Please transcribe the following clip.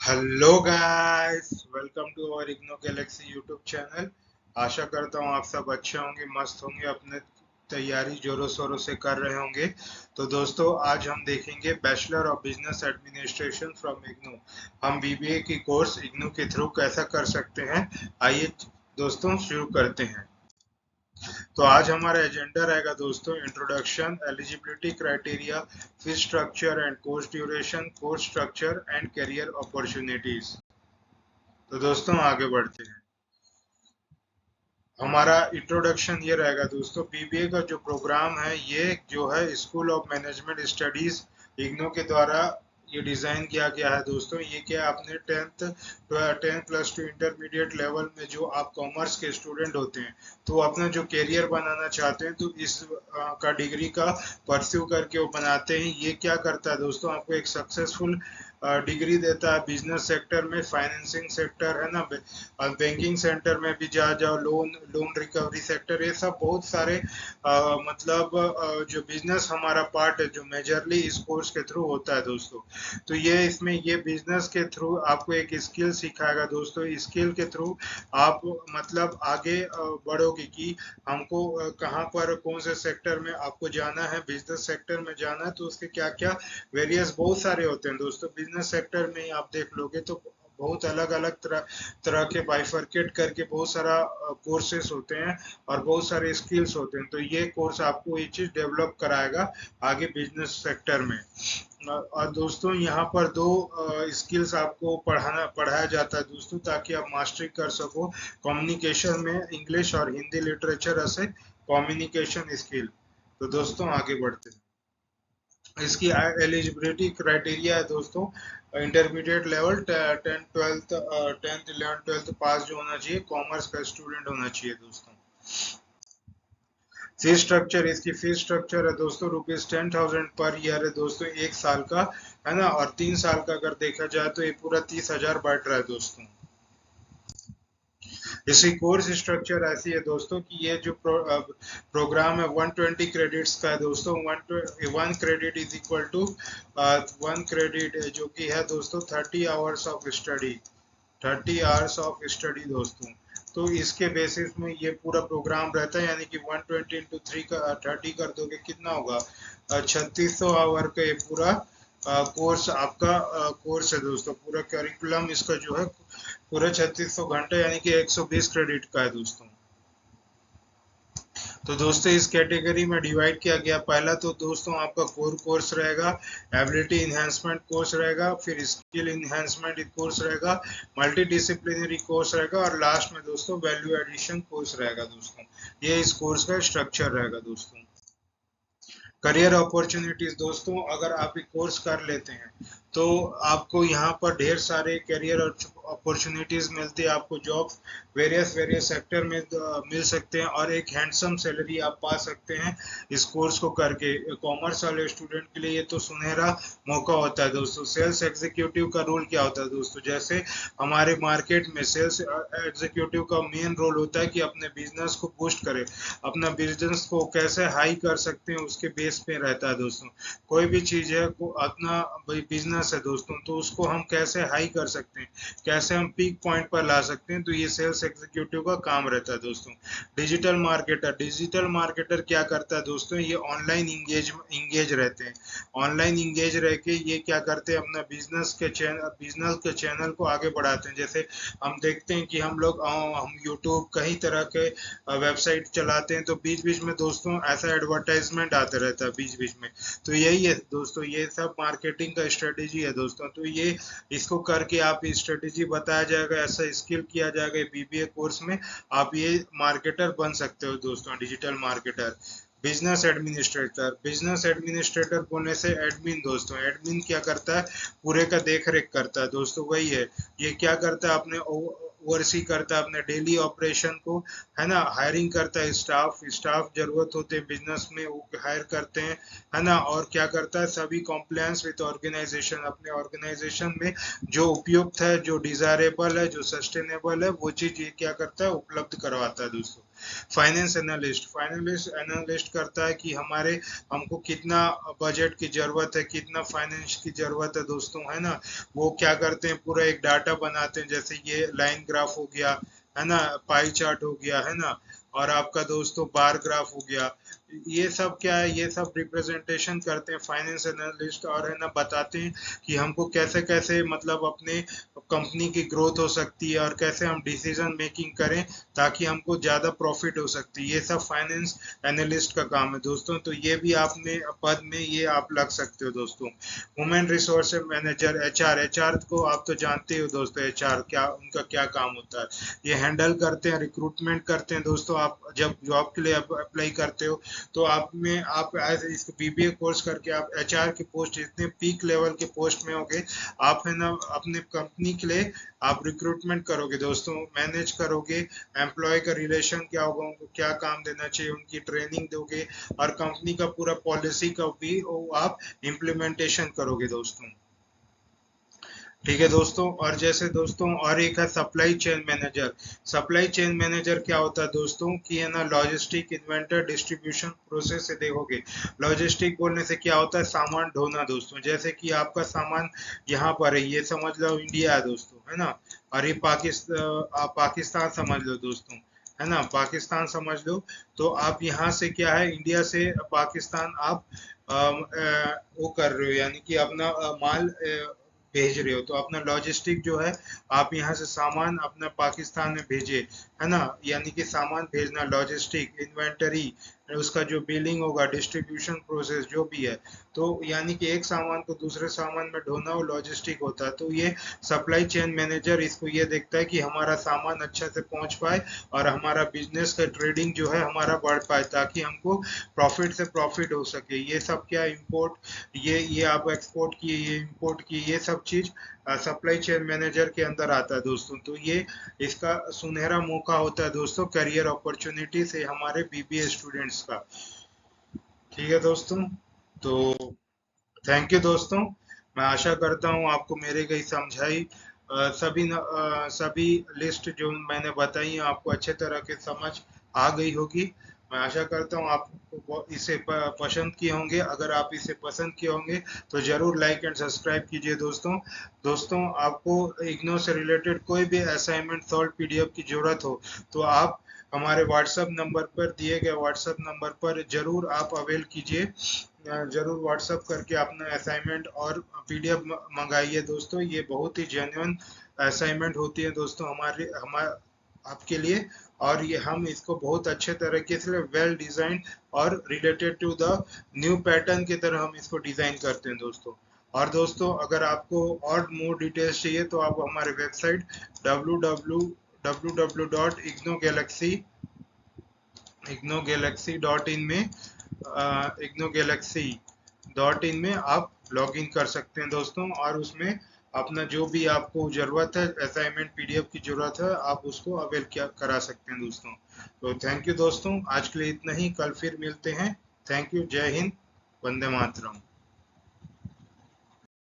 Hello guys, welcome to our IGNOU galaxy YouTube channel. आशा करता हूँ आप सब अच्छे होंगे, मस्त होंगे, अपने तैयारी जोरों शोरों से कर रहे होंगे। तो दोस्तों, आज हम देखेंगे bachelor of business administration from IGNOU. हम बीबीए की कोर्स इग्नो के थ्रू कैसा कर सकते हैं। आइए दोस्तों शुरू करते हैं। तो आज हमारा एजेंडा रहेगा दोस्तों, introduction, eligibility criteria, fees structure and course duration, course structure and career opportunities. तो दोस्तों आगे बढ़ते हैं। हमारा इंट्रोडक्शन ये रहेगा दोस्तों, बीबीए का जो प्रोग्राम है ये जो है school of management studies IGNOU के द्वारा ये डिजाइन किया गया है दोस्तों। ये क्या, आपने tenth plus two intermediate level में जो आप कॉमर्स के स्टूडेंट होते हैं, तो वो अपना जो करियर बनाना चाहते हैं तो इस का डिग्री का परस्यू करके वो बनाते हैं। ये क्या करता है दोस्तों, आपको एक सक्सेसफुल डिग्री देता है बिजनेस सेक्टर में, फाइनेंसिंग सेक्टर है ना, बैंकिंग सेक्टर में भी जा जाओ, लोन लोन रिकवरी सेक्टर, ये सब बहुत सारे मतलब जो बिजनेस हमारा पार्ट है जो मेजरली इस कोर्स के थ्रू होता है दोस्तों। तो ये इसमें ये बिजनेस के थ्रू आपको एक स्किल सिखाएगा दोस्तों। स्किल के थ्रू आप मतलब आगे बढ़ोगे कि हमको कहाँ पर कौन से सेक्टर में आपको जाना है, बिजनेस सेक्टर में जाना है तो उसके क्या क्या वेरियस बहुत सारे होते हैं दोस्तों। बिजनेस सेक्टर में ही आप देख लोगे तो बहुत अलग अलग तरह तरह के बाइफरकेट करके बहुत सारा कोर्सेस होते हैं और बहुत सारे स्किल्स होते हैं। तो ये कोर्स आपको ये चीज डेवलप कराएगा आगे बिजनेस सेक्टर में। और दोस्तों यहाँ पर दो स्किल्स आपको पढ़ाया जाता है दोस्तों, ताकि आप मास्टरी कर सको कम्युनिकेशन में, इंग्लिश और हिंदी लिटरेचर ऐसे कम्युनिकेशन स्किल। तो दोस्तों आगे बढ़ते हैं। इसकी एलिजिबिलिटी क्राइटेरिया है दोस्तों, intermediate level, tenth eleven twelfth pass जो होना चाहिए, कॉमर्स का स्टूडेंट होना चाहिए दोस्तों। फीस स्ट्रक्चर, इसकी फीस स्ट्रक्चर है दोस्तों ₹10,000 पर ईयर है दोस्तों, एक साल का है ना। और 3 साल का अगर देखा जाए तो ये पूरा 30,000 बढ़ रहा है दोस्तों। इसकी कोर्स स्ट्रक्चर ऐसी है दोस्तों कि ये जो प्रोग्राम है 120 क्रेडिट्स का है दोस्तों। One credit is equal to one credit जो कि है दोस्तों 30 hours of study, 30 hours of study दोस्तों। तो इसके बेसिस में ये पूरा प्रोग्राम रहता है, यानी कि 120 × 3 का 30 कर दोगे कितना होगा, 3600 आवर का ये पूरा कोर्स आपका कोर्स है दोस्तों। पूरा करिकुलम इसका जो है पूरे 3600 घंटे यानी कि 120 क्रेडिट का है दोस्तों। तो दोस्तों इस कैटेगरी में डिवाइड किया गया। पहला तो दोस्तों आपका कोर कोर्स रहेगा, एबिलिटी इन्हेंसमेंट कोर्स रहेगा, फिर स्किल इन्हेंसमेंट कोर्स रहेगा, मल्टी डिसिप्लिनरी कोर्स रहेगा और लास्ट में दोस्तों वैल्यू एडिशन कोर्स रहेगा दोस्तों। ये इस कोर्स का स्ट्रक्चर रहेगा दोस्तों। करियर अपॉर्चुनिटीज दोस्तों, अगर आप एक कोर्स कर लेते हैं तो आपको यहाँ पर ढेर सारे करियर अपॉर्चुनिटीज मिलती है, आपको जॉब वेरियस वेरियस सेक्टर में मिल सकते हैं और एक हैंडसम सैलरी आप पा सकते हैं इस कोर्स को करके। कॉमर्स वाले स्टूडेंट के लिए ये तो सुनहरा मौका होता है दोस्तों। सेल्स एग्जीक्यूटिव का रोल क्या होता है दोस्तों, जैसे हमारे मार्केट में सेल्स एग्जीक्यूटिव का मेन रोल होता है कि अपने बिजनेस को बूस्ट करे, अपना बिजनेस को कैसे हाई कर सकते हैं उसके बेस पे रहता है दोस्तों। कोई भी चीज है को अपना बिजनेस है दोस्तों, तो उसको हम कैसे हाई कर सकते हैं, कैसे हम पीक पॉइंट पर ला सकते हैं, तो ये सेल्स एग्जीक्यूटिव का काम रहता है दोस्तों। डिजिटल मार्केटर क्या करता है दोस्तों, ये ऑनलाइन इंगेज रहते हैं। ऑनलाइन इंगेज रह के ये क्या करते हैं, अपना बिजनेस के चैनल को आगे बढ़ाते हैं। जैसे हम देखते हैं कि हम यूट्यूब कई तरह के वेबसाइट चलाते हैं, तो बीच बीच में दोस्तों ऐसा एडवर्टाइजमेंट आते रहता है बीच बीच में। तो यही है दोस्तों, ये सब मार्केटिंग का स्ट्रेटेजी है दोस्तों। तो ये इसको करके आप स्ट्रेटेजी बताया जाएगा, ऐसा स्किल किया जाएगा बीबीए कोर्स में, आप ये मार्केटर बन सकते हो दोस्तों, डिजिटल मार्केटर। बिजनेस एडमिनिस्ट्रेटर बोलने से एडमिन दोस्तों, एडमिन क्या करता है, पूरे का देख रेख करता है दोस्तों, वही है। ये क्या करता है, अपने ओवरसी करता है अपने डेली ऑपरेशन को, है ना। हायरिंग करता है स्टाफ जरूरत होते हैं बिजनेस में, वो हायर करते हैं, है ना। और क्या करता है, सभी कॉम्प्लायंस विद ऑर्गेनाइजेशन, अपने ऑर्गेनाइजेशन में जो उपयुक्त है, जो डिजायरेबल है, जो सस्टेनेबल है, वो चीज ये क्या करता है, उपलब्ध करवाता है दोस्तों। फाइनेंस एनालिस्ट करता है कि हमको कितना बजट की जरूरत है, कितना फाइनेंस की जरूरत है दोस्तों, है ना। वो क्या करते हैं, पूरा एक डाटा बनाते हैं, जैसे ये लाइन ग्राफ हो गया, है ना, पाई चार्ट हो गया, है ना, और आपका दोस्तों बार ग्राफ हो गया। ये सब क्या है, ये सब रिप्रेजेंटेशन करते हैं फाइनेंस एनालिस्ट, और है ना बताते हैं कि हमको कैसे कैसे मतलब अपने कंपनी की ग्रोथ हो सकती है और कैसे हम डिसीजन मेकिंग करें ताकि हमको ज्यादा प्रॉफिट हो सकती है। ये सब फाइनेंस एनालिस्ट का काम है दोस्तों। तो ये भी आपने पद में ये आप लग सकते हो दोस्तों। ह्यूमन रिसोर्स मैनेजर, एचआर को आप तो जानते हो दोस्तों, एचआर क्या, उनका क्या काम होता है। ये हैंडल करते हैं, रिक्रूटमेंट करते हैं दोस्तों। आप जब जॉब के लिए अप्लाई करते हो तो आप एज इस बीबीए कोर्स करके आप एचआर की पोस्ट, जितने पीक लेवल के पोस्ट में होगे, आप है ना अपने कंपनी के लिए आप रिक्रूटमेंट करोगे दोस्तों, मैनेज करोगे, एम्प्लॉय का रिलेशन क्या होगा, उनको क्या काम देना चाहिए, उनकी ट्रेनिंग दोगे, और कंपनी का पूरा पॉलिसी का भी आप इम्प्लीमेंटेशन करोगे दोस्तों। ठीक है दोस्तों। और जैसे दोस्तों और एक है supply chain manager. Supply chain manager क्या होता है दोस्तों कि है ना लॉजिस्टिक, इन्वेंटर, डिस्ट्रीब्यूशन प्रोसेस से देखोगे। लॉजिस्टिक बोलने से क्या होता है, सामान ढोना दोस्तों। जैसे कि आपका सामान यहाँ पर है, ये समझ लो इंडिया है दोस्तों, है ना, और ये पाकिस्तान समझ लो दोस्तों, है ना, पाकिस्तान समझ लो। तो आप यहाँ से क्या है, इंडिया से पाकिस्तान आप वो कर रहे हो, यानी कि अपना माल भेज रहे हो। तो अपना लॉजिस्टिक जो है, आप यहाँ से सामान अपना पाकिस्तान में भेजे, है ना, यानी कि सामान भेजना, लॉजिस्टिक, इन्वेंटरी, उसका जो बिलिंग होगा, डिस्ट्रीब्यूशन प्रोसेस जो भी है। तो यानी कि एक सामान को दूसरे सामान में ढोना वो लॉजिस्टिक होता है। तो ये सप्लाई चेन मैनेजर इसको ये देखता है कि हमारा सामान अच्छा से पहुंच पाए और हमारा बिजनेस का ट्रेडिंग जो है हमारा बढ़ पाए, ताकि हमको प्रॉफिट से प्रॉफिट हो सके। ये सब क्या, इंपोर्ट, ये आप एक्सपोर्ट किए, ये इंपोर्ट किए, ये सब चीज सप्लाई चेन मैनेजर के अंदर आता है दोस्तों। तो ये इसका सुनहरा मौका होता है दोस्तों, करियर अपॉर्चुनिटी से हमारे बीबीए स्टूडेंट्स का। ठीक है दोस्तों। तो थैंक यू दोस्तों। मैं आशा करता हूँ आपको मेरे गई समझाई सभी लिस्ट जो मैंने बताई है आपको अच्छे तरह के समझ आ गई होगी। मैं आशा करता हूँ आप इसे पसंद किए होंगे। अगर आप इसे पसंद किए होंगे तो जरूर लाइक एंड सब्सक्राइब कीजिए दोस्तों। दोस्तों आपको इग्नो से रिलेटेड कोई भी असाइनमेंट सॉल्व पीडीएफ की जरूरत हो तो आप हमारे व्हाट्सएप नंबर पर, दिए गए व्हाट्सएप नंबर पर जरूर आप अवेल कीजिए। जरूर व्हाट्सएप करके अपना असाइनमेंट और पीडीएफ मंगाइए दोस्तों। ये बहुत ही जेन्युइन असाइनमेंट होती है दोस्तों हमारे आपके लिए, और ये हम इसको बहुत अच्छे तरीके से वेल डिजाइन और related to the new pattern की तरह हम इसको डिजाइन करते हैं दोस्तों। और दोस्तों अगर आपको और मोर डिटेल्स चाहिए तो आप हमारे वेबसाइट www.ignogalaxy.in में ignogalaxy.in में आप लॉग इन कर सकते हैं दोस्तों, और उसमें अपना जो भी आपको जरूरत है, असाइनमेंट पीडीएफ की जरूरत है, आप उसको अवेल करा सकते हैं दोस्तों। तो थैंक यू दोस्तों, आज के लिए इतना ही, कल फिर मिलते हैं। थैंक यू, जय हिंद, वंदे मातरम।